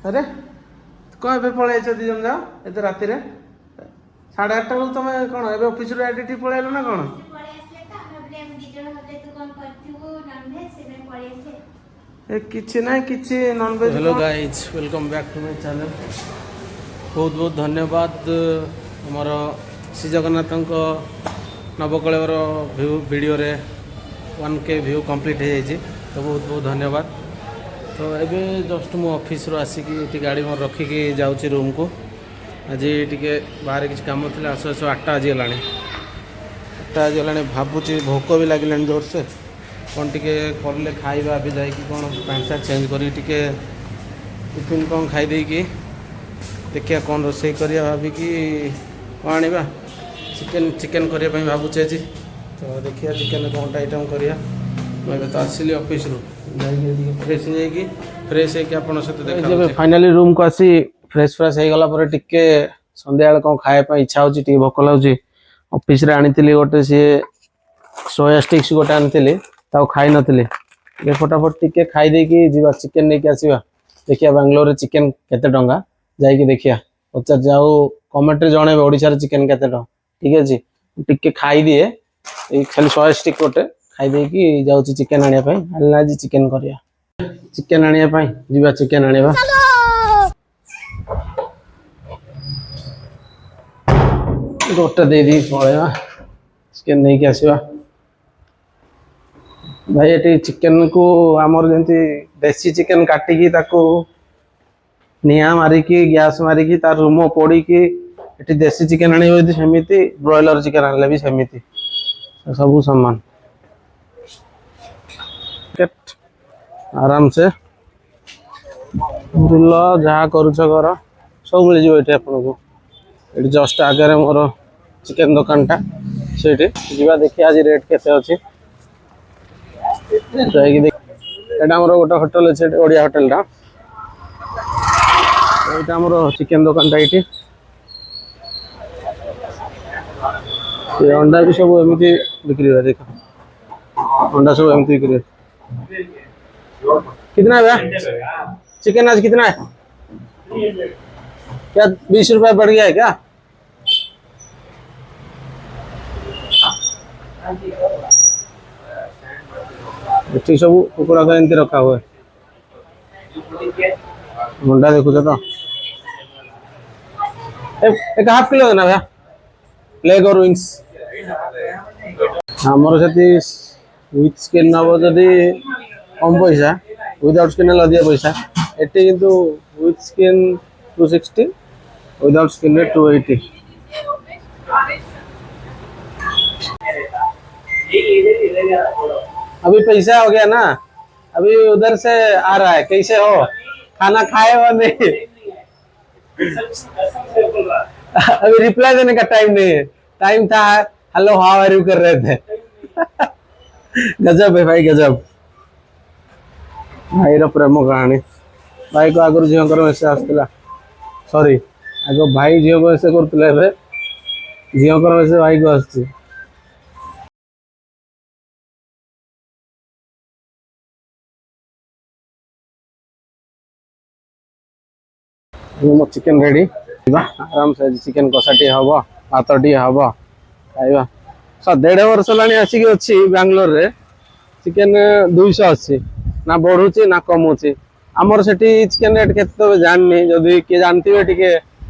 अरे कौन ए पलैच दी जन जाओ एत राति 8:30 बेलू तुम कौन ए ऑफिस पलैल ना कौन किसी ना किसी non veg. Hello guys welcome back to my channel. बहुत बहुत धन्यवाद आमर श्री जगन्नाथ नवकलेवर व्यू वीडियो रे 1K व्यू कंप्लीट हो जाए तो बहुत बहुत धन्यवाद। तो ये जस्ट मो ऑफिस रो आसिकी गाड़ी मोर रखिकी जाऊँगी रूम को। आज टे बाहर किसी कम थी आसु आसु 8टा आज गला 8टा आज गला भावुची भोक भी लगे जोर से कौन टे कले खाଇବା भी जाकि कौन पैंट सार्ट चेंज कर टिफिन कौन खाईदे कि देखिए कौन रोसे करिया भाविकी कौन आनिबा चिकेन चिकेन करने भावुचे आज। तो देखिए चिकेन कौन आइटम करिया मैं तो आसिली ऑफिस रू फ्रेश हो फ्रेश होकर सहित देखा फाइनाली रूम को आसी फ्रेश फ्रेश हो गला पर टिके संध्या कौन खाया इच्छा हो भोक लगे ऑफिस रे आनी गोटे सी सोया स्टिक्स गोटे आनी खाई नी फटाफट टिके खाईदे जी चिकेन नहीं आसवा देखिया बांग्लोर चिकेन केते टंगा जाइए देखिया पचार जाओ कमेंट रे जणे ओडिशा चिकेन केते टंगा ठीक है टिके खाई दिए खाली सोया स्टिक गोटे खाईदे जाऊँगी चिकेन आने आज चिकेन करिया चिकेन आने जीवा चिकेन आने गोटे दे दी पलैया चिकेन नहीं कि आसवा भाई ये चिकेन को आमर जमी देसी चिकेन काटिकी निआ मारिकी गैस मारिकी तार रूम पोड़ीकी ये देसी चिकेन आनी सेमती ब्रॉयलर चिकेन आने भी सेमती सब सामान आराम से बुल जहाँ करुच कर सब मिल जाए आपको ये जस्ट आगे मोर चिकेन दुकान टा से देखिए आज रेट केते अच्छी गोटे होटेल अच्छे ओडिया होटेल टा यहाँ आम चिकेन दुकान टा ये अंडा भी सब एमती बिक्री हुआ देख अंडा सब एमती बिक्री कितना है चिकन आज कितना है क्या 20 रुपया बढ़ गया है क्या ठीक सब कुकुड़ा का एमती रखा हुआ है मुंडा देखो तो एक हाफ किलो देना भैया लेग और विंग्स आमर से विथ स्किन नब जदि कम पैसा विदाउट स्किन अधिक पैसा ये किंतु विथ स्किन 260 विदाउट स्किन 280 अभी पैसा हो गया ना अभी उधर से आ रहा है कैसे हो खाना खाए हो नहीं अभी रिप्लाई देने का टाइम नहीं है टाइम था हेलो हाउ आर यू कर रहे थे गजब है भाई गजब भाई प्रेम कहानी भाई को आगुरी झील मेसेज आसला सॉरी आग भाई झील को मेसेज कर झील मेसेज भाई को आस मो चिकेन रेडी आराम से चिकेन कषाटी हम भातटी हम खाइबा 1.5 वर्ष है आसिक अच्छी बांग्लोर रे चिकेन 200 अच्छी ना बढ़ुची ना कमुची आमर से चिकेन रेट के जाननी जदि किए जानते टे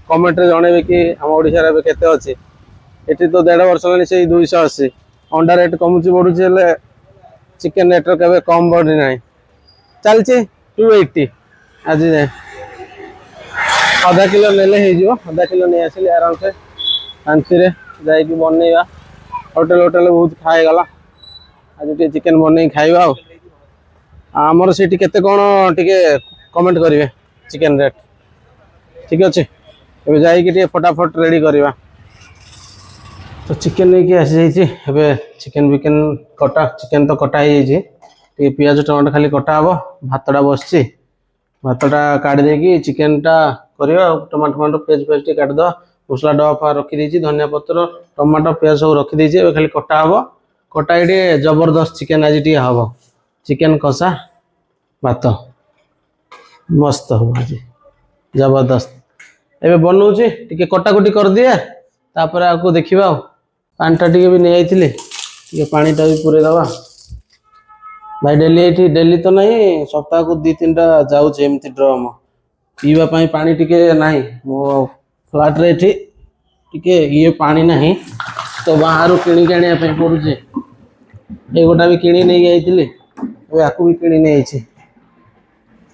कमेंट रे जनइबे कि आम ओडिशा रे केते अच्छी ये तो 1.5 वर्ष है से 280 अंडा रेट कमुची बढ़ुची चिकेन रेट के कम बढ़ी ना चलती 280 आज जाए आधा किलो नेले आधा किलो नहीं आसिली आराम से शांति रे जाइए बनइबा होटेल होटेल बहुत खाईगला आज टे चिकेन बनई खाइबा आमर से केते कौन टिके कमेंट करेंगे चिकेन रेट ठीक अच्छे ए जाइए फटाफट रेडी करवा तो चिकेन नहीं कि आसी जाइए चिकेन बिकेन कटा चिकेन तो कटा ही पियाज टमाटो खाली कटा हम भातटा बस भातटा काढ़ी चिकेन टा करवा टमाटो टमाटो पेज पेज काटिद मसला डबा रखी धनिया पत्र टमाटो पेज सब रखी खाली कटा हम कटा ये जबरदस्त चिकेन आज टे हम चिकेन कषा भात मस्त हम आज जबरदस्त एबे बनौचे टिके कटाकुटी कर दिए तापर आको देखिबा पानीटा टिके भी नहीं आइथिले टिके पानीटा भी पुरे दवा भाई डेली तो नहीं सप्ताह को 2-3टा जाउछ एमती ड्रम पीवा पाई पानी टिके नाही मो फ्लैट रे टिके ये पानी नहीं तो बाहर किणी के आनिया पड़ुचे ये गोटा भी किणी नहीं आइथिले याकू भी किणी नहीं आइछि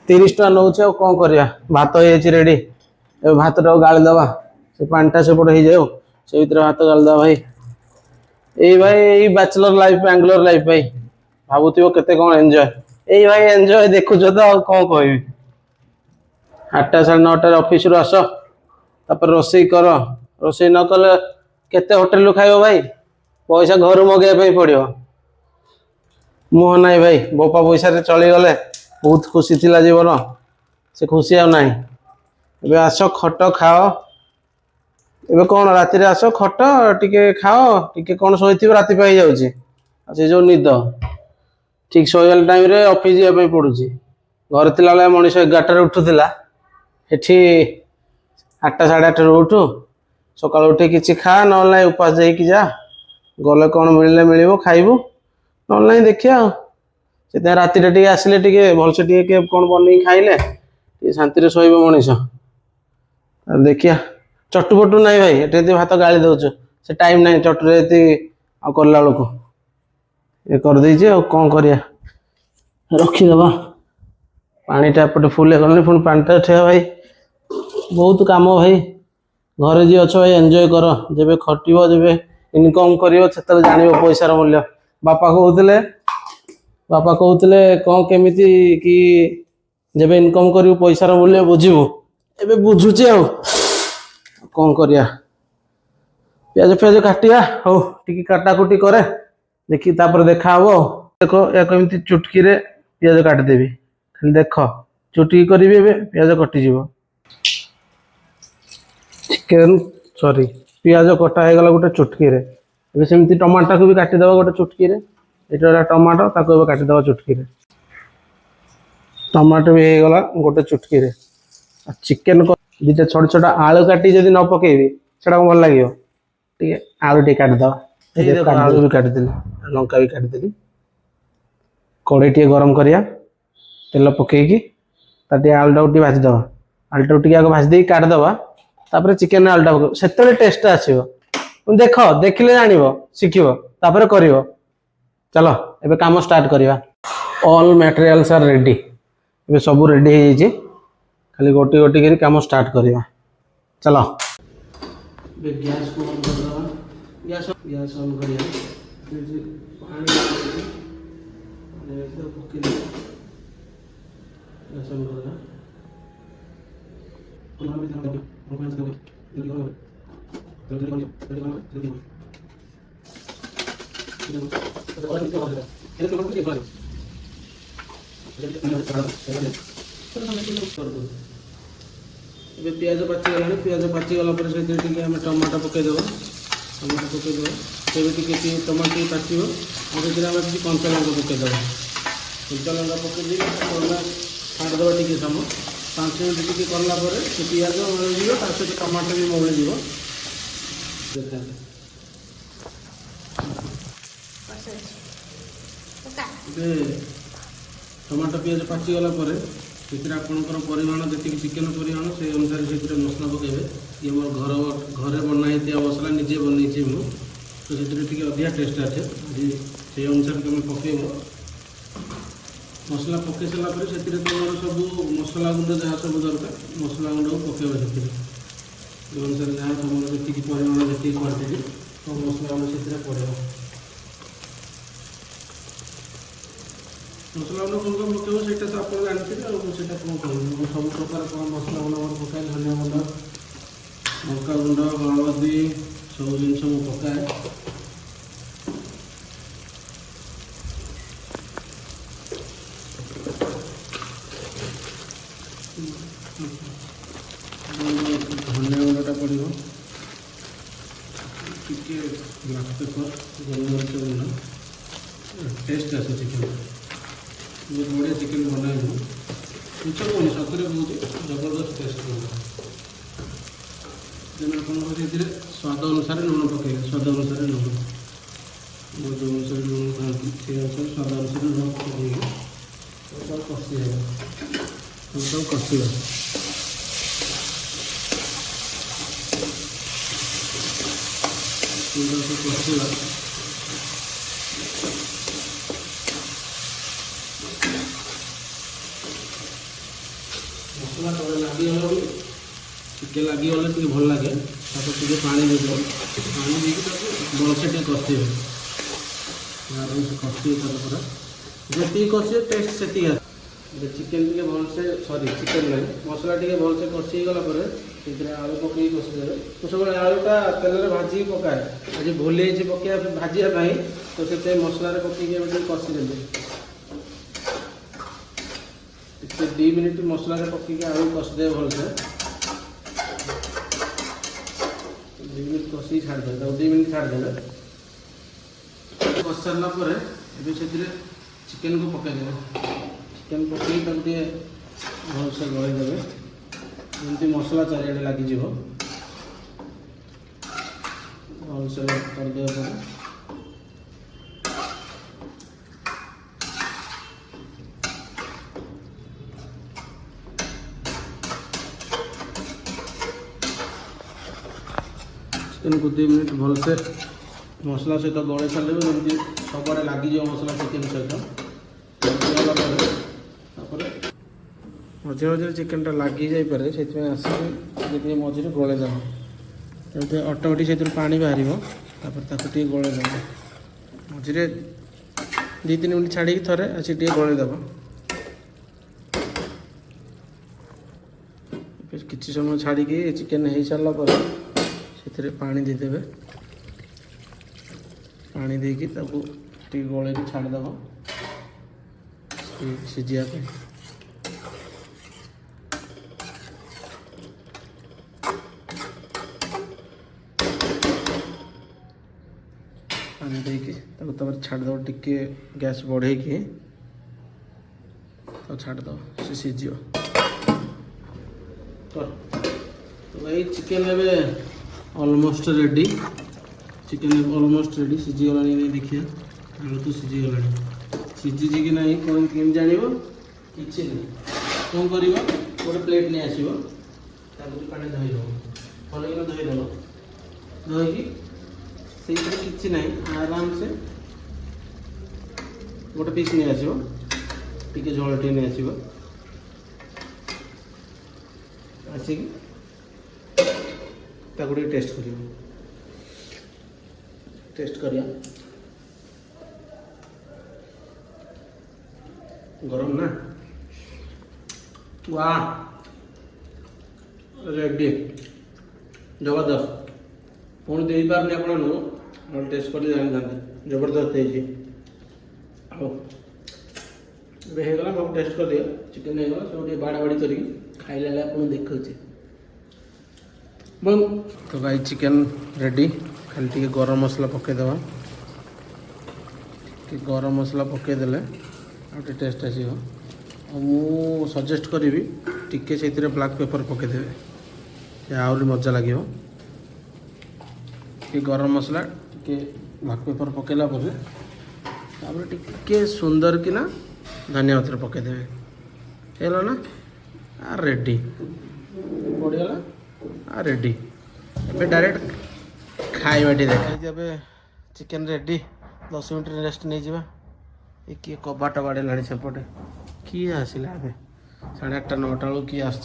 30 टका नौचे और कौन करिया भात हो रेडी ए भात टा गाली दवा से पानीटा सेपट हो जाओ से भीतर भात गाली दवा भाई ए भाई ए बैचलर लाइफ बेंगलोर लाइफ भाई भावुथिबो केते कौन एंजॉय ए भाई एंजॉय देखुछ तो कौन कहबी 8टा 9:30 ऑफिस रु आस तापर रोसई कर रोसई न कले केते होटल रु खाइबो भाई पैसा घर मगे पे पड़ियो मुह नाई भाई बोपा पैसा रे चली गले बहुत खुशी थिला जीवन से खुशी आ नहीं एबे आस खट खाओ एबे कौन राति रे आस खट टिके खाओ टिके कौन सोइथिबो राति पाई जाउची आ से जो निद ठीक सोयल टाइम रे ऑफिस जा पे पड़ुची घर थिला ले मनीष 11टा रे उठुथिला एठी 8टा 8:30 रे उठु सकाळ उठी किछि खा न नाही उपास जाई कि जा गले कौन मिलले मिलिबो खाइबो न नाही देखिया से राति रे टिके आसिले टिके भल से टिके कौन बनै खाइले टिके शांति रे सोइबो मनीष देखिया चटुपटु नहीं भाई एटे भात गाली दउछ से टाइम नहीं चटु रे आ करला लोक ये कर दीजिए और कौन करिया रखीदबा पानीटा एपटे फुल गलनी पुणी पानीटा ठेया भाई बहुत काम भाई घरे जी अच्छे भाई एंजॉय कर जेबे खटिबो जेबे इनकम करियो सेतले जानिबो पैसार मूल्य बापा कहउतले कौन केमिति कि जेबे इनकम करियो पैसार मूल्य बुझिबो एबे बुझुची आ कौन करिया प्याज काटिया हो टिकी काटाकुटी करे देखी तापर देखा हबो देखो या केमिति चुटकी रे प्याज काट देबी खाली देख चुटकी करिवे बे प्याज कटि जीवो चिकन सॉरी प्याज कटा हे गला गोटे चुटकी रे एबे सेमिति टमाटर को भी काटि दबा गोटे चुटकी रे एटा टमाटर ताको एबे काटि दबा चुटकी रे टमाटर भी हे गला गोटे चुटकी रे चिकन को दिटा छोट छोट आलू काटी जदी न पकेबी सेटा को भल लागियो ठीक है आलू टे काट दबा आलू भी काट देली लंका भी काट देली कड़े टे गरम करिया तेल पकेकी ताटे आलूटा टी भाजी दबा आलूटा टी आगे भाजी दे काट दबा तापर चिकन आलूटा पक सेतले टेस्ट आसीबो देख देखिले जानिबो शिखिबो तापर करिवो चलो एबे काम स्टार्ट करिवा ऑल मटेरियल्स आर रेडी एबे सब रेडी हे जे खाली गोटी गोटी करी काम स्टार्ट करिवा चलो बे गैस को ऑन कर दबा गैस ऑन करिया पानी ऐसे पकेले गैस ऑन करना पुनः भी ध्यान रखो कौन से जल्दी करो प्याज पाची गला प्याज पाची गला पर से टिके हम टमाटर पके देबो टमाटर पके देबो तेबे टिके टमाटर पाचिबो और से हम किसी कंचा लंका पके देबो कंचा लंका पके दे कोला छाड़ देबो टिके समय 5 मिनट टिके करला पर से प्याज मळि दिबो तार से टमाटर भी मळि दिबो देखा टमाटर प्याज पाची गला पर से आपंकर परिमाण जी चिकेन परिमाण से अनुसार से मसला पकेबे ये मोर घरे बनाई मसला निजे बनई मु तो से अधिका टेस्ट आसे से अनुसार तुम पकेब मसला पकई सारापर से तुम सब मसला गुंड जहाँ सब दरकार मसला गुंड को पकेब से अनुसार जहाँ तुम जी परिमाण जी क्वांटिटी तो मसला गुंड से पड़े मसला गुंड कौन कौन पकेब से आप जानते हैं कौन कौन सब प्रकार कौन मसला गुंड पकाए धनिया गुंड लंका गुंड हलदी सब जिन पकाए धनिया गुंडा पड़ो टिके ब्लैक पेपर गोलमरीच गुंड टेस्ट आस चिकेन बहुत बढ़िया चिकेन बनाइबू ମିଛ କହୁନି, ସତରେ ବହୁତ ଜବରଦସ୍ତ ଟେଷ୍ଟ କରିବ। ତେଣୁ ଆପଣଙ୍କର ସେଥିରେ ସ୍ୱାଦ ଅନୁସାରେ ଲୁଣ ପକାଇବେ, ସ୍ୱାଦ ଅନୁସାରେ ଲୁଣ, ଯେଉଁ ଅନୁସାରେ ଲୁଣ ଖାଆନ୍ତି ସେ ଅନୁସାରେ ସ୍ୱାଦ ଅନୁସାରେ ଲୁଣ ପକାଇବେ। ତାକୁ କଷି ହେବ, ତାକୁ କଷିବା। କଷିବା ମସଲା ତଳେ ଲାଗିଗଲା ବୋଲି ଟିକେ ଲାଗିଗଲେ ଟିକେ ଭଲ ଲାଗେ। ତାକୁ ଟିକେ ପାଣି ଦେଇଦେବ, ପାଣି ଦେଇକି ତାକୁ ଭଲସେ ଟିକେ କଷିବେ, ଆରାମସେ କଷିବେ। ତାପରେ ଯେତିକି କଷିବେ ଟେଷ୍ଟ ସେତିକି ଆସେ। ଚିକେନ୍ ଟିକେ ଭଲସେ ଚିକେନ୍ ନାହିଁ, ମସଲା ଟିକେ ଭଲସେ କଷି ହେଇଗଲା ପରେ ସେଥିରେ ଆଳୁ ପକାଇକି କଷିଦେବେ। ମୁଁ ସବୁବେଳେ ଆଳୁଟା ତେଲରେ ଭାଜିକି ପକାଏ, ଆଜି ଭୁଲି ଯାଇଛି ଭାଜିବା ପାଇଁ, ତ ସେଥିପାଇଁ ମସଲାରେ ପକାଇକି ଏବେ ଟିକେ କଷିଦେବେ। ଟିକେ 2 ମିନିଟ୍ ମସଲାରେ ପକାଇକି ଆଳୁ କଷିଦେବେ ଭଲସେ। 2 ମିନିଟ୍ କଷିକି ଛାଡ଼ିଦେବେ, ତାକୁ 2 ମିନିଟ୍ ଛାଡ଼ିଦେବେ। କଷି ସାରିଲା ପରେ ଏବେ ସେଥିରେ ଚିକେନ୍କୁ ପକାଇଦେବେ। ଚିକେନ୍ ପକାଇକି ତାକୁ ଟିକେ ଭଲସେ ଗୋଳେଇଦେବେ, ଯେମିତି ମସଲା ଚାରିଆଡ଼େ ଲାଗିଯିବ। ଭଲସେ କରିଦେବା ପରେ ଚିକେନ୍କୁ 2 ମିନିଟ୍ ଭଲସେ ମସଲା ସହିତ ଗୋଳେଇ ଛାଡ଼ିଦେବେ, ଯେମିତି ସବୁଆଡ଼େ ଲାଗିଯିବ ମସଲା ଚିକେନ୍ ସହିତ। ତାପରେ ମଝିରେ ମଝିରେ ଚିକେନ୍ଟା ଲାଗିଯାଇପାରେ, ସେଥିପାଇଁ ଆସିକି ଟିକେ ମଝିରେ ଗୋଳେଇ ଦେବ, ଯେମିତି ଅଟୋମେଟିକ୍ ସେଥିରୁ ପାଣି ବାହାରିବ। ତାପରେ ତାକୁ ଟିକେ ଗୋଳେଇ ଦେବ, ମଝିରେ 2-3 ମିନିଟ୍ ଛାଡ଼ିକି ଥରେ ଆସିକି ଟିକେ ଗୋଳେଇ ଦେବ। କିଛି ସମୟ ଛାଡ଼ିକି ଚିକେନ୍ ହେଇସାରିଲା ପରେ ସେଥିରେ ପାଣି ଦେଇଦେବେ, ପାଣି ଦେଇକି ତାକୁ ଟିକେ ଗୋଳେଇକି ଛାଡ଼ିଦେବ ସିଝିବା ପାଇଁ। ପାଣି ଦେଇକି ତାକୁ ତାପରେ ଛାଡ଼ିଦେବ, ଟିକେ ଗ୍ୟାସ୍ ବଢ଼େଇକି ତାକୁ ଛାଡ଼ିଦେବ, ସେ ସିଝିବ। ତ ଭାଇ ଚିକେନ୍ ଏବେ almost ready, chicken almost ready, ସିଝିଗଲାଣି। ଦେଖିବା ଆଳୁ ତ ସିଝିଗଲାଣି, ସିଝିଛି କି ନାହିଁ କ'ଣ କେମିତି ଜାଣିବ? କିଛି ନାହିଁ। କ'ଣ କରିବ? ଗୋଟେ ପ୍ଲେଟ୍ ନେଇ ଆସିବ, ତାକୁ ପାଣି ଧୋଇଦେବ, ଭଲକିନା ଧୋଇଦେବ। ଧୋଇକି ସେଇଥିରେ କିଛି ନାହିଁ, ଆରାମସେ ଗୋଟେ ପିସ୍ ନେଇ ଆସିବ, ଟିକେ ଝୋଳ ଟିକେ ନେଇ ଆସିବ, ଆସିକି ତାକୁ ଟିକେ ଟେଷ୍ଟ କରିବ। ଟେଷ୍ଟ କରିବା, ଗରମ ନା, वा रेडी जबरदस्त। पुणी दे पारनी आपण टेस्ट कर जानी जबरदस्त है होगला मैं टेस्ट कर दिया चिकेन होगा सब बाड़ा बाड़ी कर खाइला आप देखा तो भाई चिकेन रेडी खाली टी गरम मसला पकईदे गरम मसला पकईदे आटे टेस्ट आसो मु सजेस्ट करी टिके से ब्लैक पेपर पकईदे आहरी मजा लगे गरम मसला टिके ब्लैक पेपर पकईला टिके सुंदर कि ना धनिया पत्र पकईदे है ना आ रेडी पड़गला आ रेडी ए डायरेक्ट खाइबा देखा चिकेन रेडी 10 मिनट रेस्ट नहीं जावा किए कबाट बाड़े सेपटे किए आसला 8:30 9टा बेलू किए आस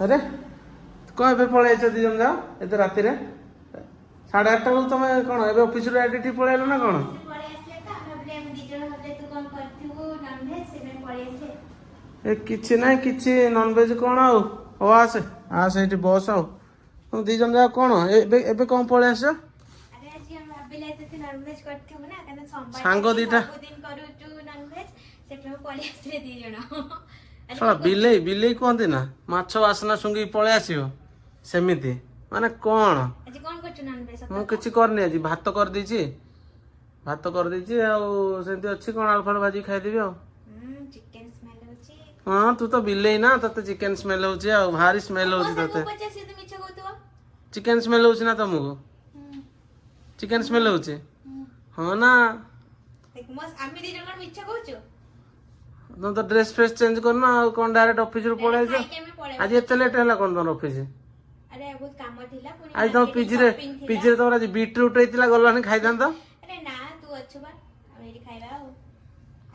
अरे कौन ए पलि दी जन जाओ एत राति 8:30 बेलू तुम कौन ए ऑफिस रे पलैल ना कौन किसी ना किसी नॉनवेज कौन आस आस ये बस आ दी जन जा कौन एबे कौन पलि आस सांग दीटा बिले बिले कहते ना माछ बासना सुंगी पलि आसो सेमती माने कौन मु किसी करनी आज भात कर दीची ଭାତ କରିଦେଇଛି ଆଉ ସେମିତି ଅଛି କଣ ଆଳୁ ଫାଳୁ ଭାଜି ଖାଇଦେବି ଆଉ। ଚିକେନ ସ୍ମେଲ ହଉଛି। ହଁ ତୁ ତ ବିଲେଇ ନା ତତେ ଚିକେନ ସ୍ମେଲ ହଉଛି ଆଉ ଭାରି ସ୍ମେଲ ହଉଛି ତତେ। ଚିକେନ ସ୍ମେଲ ହଉଛି ନା ତମକୁ? ଚିକେନ ସ୍ମେଲ ହଉଛି? ହଁ ନା। ଆମେ ଦି ଜଣ କଣ ମିଛ କହୁଛୁ? ତମେ ତ ଡ୍ରେସ ଫ୍ରେସ୍ ଚେଞ୍ଜ କରୁନ ଆଉ କଣ ଡାଇରେକ୍ଟ ଅଫିସରୁ ପଳେଇ ଆଇଛ? ଆଜି ଏତେ ଲେଟ୍ ହେଲା କଣ ତମର ଅଫିସ? ଆରେ ବହୁତ କାମ ଥିଲା ପୁଣି ଆଜି ତମ ପିଜିରେ ତମର ଆଜି ବିଟରୁଟ ହେଇଥିଲା ଗଲନି ଖାଇଥାନ୍ତ। ଆରେ ନା ତୁ ଅଛୁ ବା ଆମେ ଏଠି ଖାଇବା ଆଉ।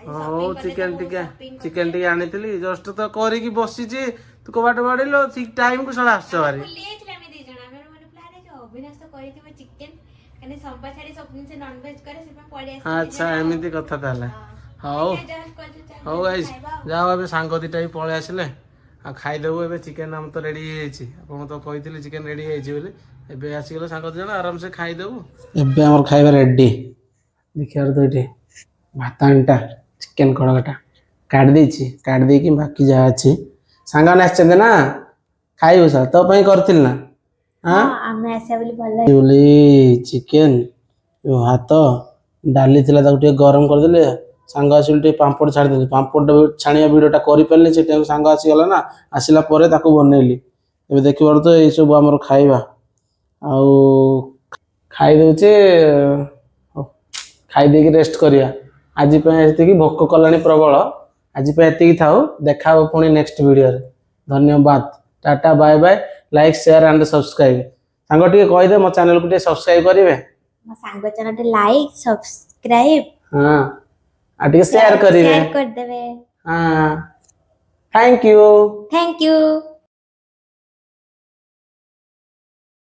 ହଉ ଚିକେନ ଟିକେ ଆଣିଥିଲି ଜଷ୍ଟ ତ କରିକି ବସିଛି ତୁ କବାଟ ବାଡେଇଲୁ ଠିକ ଟାଇମ କୁ ଶଳା ଆସୁଛ ଭାରି। ଭୁଲି ଯାଇଥିଲେ ଆମେ ଦି ଜଣ ଆମେ ମନେ ପ୍ଲାନ ହେଇଛି ଅବିନାଶ ତ କରିଥିବ ଚିକେନ ମାନେ ସମ୍ପା ଛାଡି ସବୁ ଜିନିଷ ନନଭେଜ କରେ ସେଥିପାଇଁ ପଳେଇ ଆସିଛି। ଆଚ୍ଛା ଏମିତି କଥା ତାହେଲେ। ହଉ ହଉ ଗାଇସ୍ ଯାଅ ଏବେ ସାଙ୍ଗ ଦିଟା ବି ପଳେଇ ଆସିଲେ ଆଉ ଖାଇଦେବୁ ଏବେ। ଚିକେନ ଆମର ତ ରେଡି ହେଇଯାଇଛି ଆପଣ ତ କହିଥିଲି ଚିକେନ ରେଡି ହେଇଯାଇଛି ବୋଲି। ଏବେ ଆସିଗଲେ ସାଙ୍ଗ ଦି ଜଣ ଆରାମସେ ଖାଇଦେବୁ। ଏବେ ଆମର ଖାଇବା ରେଡି ଦେଖିବାର ତ ଏଠି ଭାତ ଆଣିଟା ଚିକେନ କଡ଼କାଟା କାଢି ଦେଇଛି କାଢି ଦେଇକି ବାକି ଯାହା ଅଛି ସାଙ୍ଗମାନେ ଆସିଛନ୍ତି ନା ଖାଇବୁ ସାର୍ ତୋ ପାଇଁ କରିଥିଲି ନା ଆମେ ଆସିବା ବୋଲି ଭଲ ବୋଲି ଚିକେନ ଭାତ ଡାଲି ଥିଲା ତାକୁ ଟିକେ ଗରମ କରିଦେଲେ ସାଙ୍ଗ ଆସିଲେ ଟିକେ ପାମ୍ପଡ଼ ଛାଡ଼ିଦେଲି ପାମ୍ପଡ଼ ଛାଣିବା ଭିଡ଼ିଓଟା କରିପାରିଲି ସେ ଟାଇମ୍ ସାଙ୍ଗ ଆସିଗଲା ନା ଆସିଲା ପରେ ତାକୁ ବନେଇଲି। ଏବେ ଦେଖିବାରୁ ତ ଏଇସବୁ ଆମର ଖାଇବା ଆଉ ଖାଇଦଉଛି ଖାଇଦେଇକି ରେଷ୍ଟ କରିବା। ଆଜି ପାଇଁ ଏତିକି ଭୋକ କଲାଣି ପ୍ରବଳ ଆଜି ପାଇଁ ଏତିକି ଥାଉ ଦେଖା ହବ ପୁଣି ନେକ୍ସଟ ଭିଡ଼ିଓରେ। ଧନ୍ୟବାଦ tata bye bye like share and subscribe. ସାଙ୍ଗ ଟିକେ କହିଦେ ମୋ ଚ୍ୟାନେଲକୁ ଟିକେ ସବସ୍କ୍ରାଇବ କରିବେ। ମୋ ସାଙ୍ଗ ଚ୍ୟାନେଲଟି ଲାଇକ୍ ସବସ୍କ୍ରାଇବ ହଁ ଆଉ ଟିକେ ସେୟାର କରିବେ। କରିଦେବେ। ହଁ ଥ୍ୟାଙ୍କ ୟୁ।